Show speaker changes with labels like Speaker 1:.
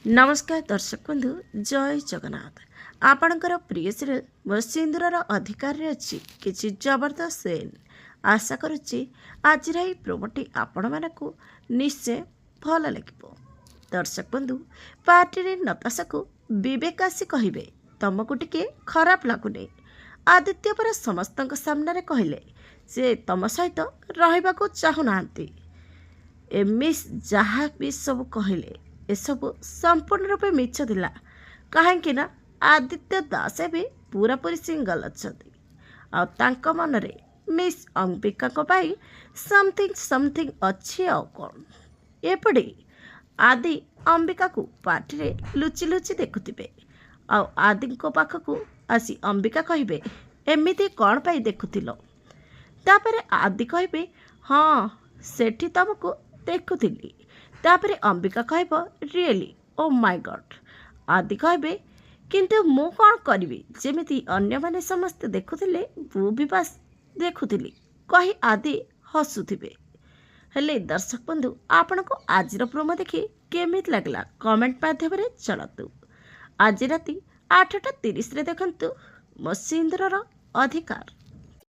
Speaker 1: नमस्कार दर्शक बंधु जय जगन्नाथ। आपणकर प्रिय सीरियल मो सिंदूरर अधिकार अच्छी किसी जबरदस्त सीन। आशा करुच्ची आज प्रोमोटी आपण मानक निश्चय भल लगे। दर्शक बंधु पार्टी रे नताशा को विवेक आसी कहे तुमको टिके खराब लगुनि। आदित्य पर समस्त सामने कहले से तुम सहित रहा चाहूना। एमिस जहाँ भी सब कहले एसबू संपूर्ण रूपे मिछ थिला। कहीं आदित्य दास भी पूरापूरी सिंगल अच्छा मनरे मिस अंबिका समथिंग अच्छी आ कौन एपटे आदि अंबिका को पार्टी रे लुचि लुचि देखुथिबे। आदि पाखक आसी अंबिका कहिबे एमिति कौन पाई देखुथिलो। तापरे आदि कहिबे हाँ सेठी तुमको देखुथिली। तापरे अंबिका कहब रियली ओ माय गॉड। आदि कहबे किंतु मु कौन करी जेमिति अन्य माने समस्ते देखुथिले मु भी बास देखुथिली कही आदि हसुथिबे। हेले दर्शक बंधु आपण को आज प्रोमो देखि केमित लगला कमेंट माध्यम रे चलतु। आज राति 8:30 रे देखंतु मो सिंदूरर अधिकार।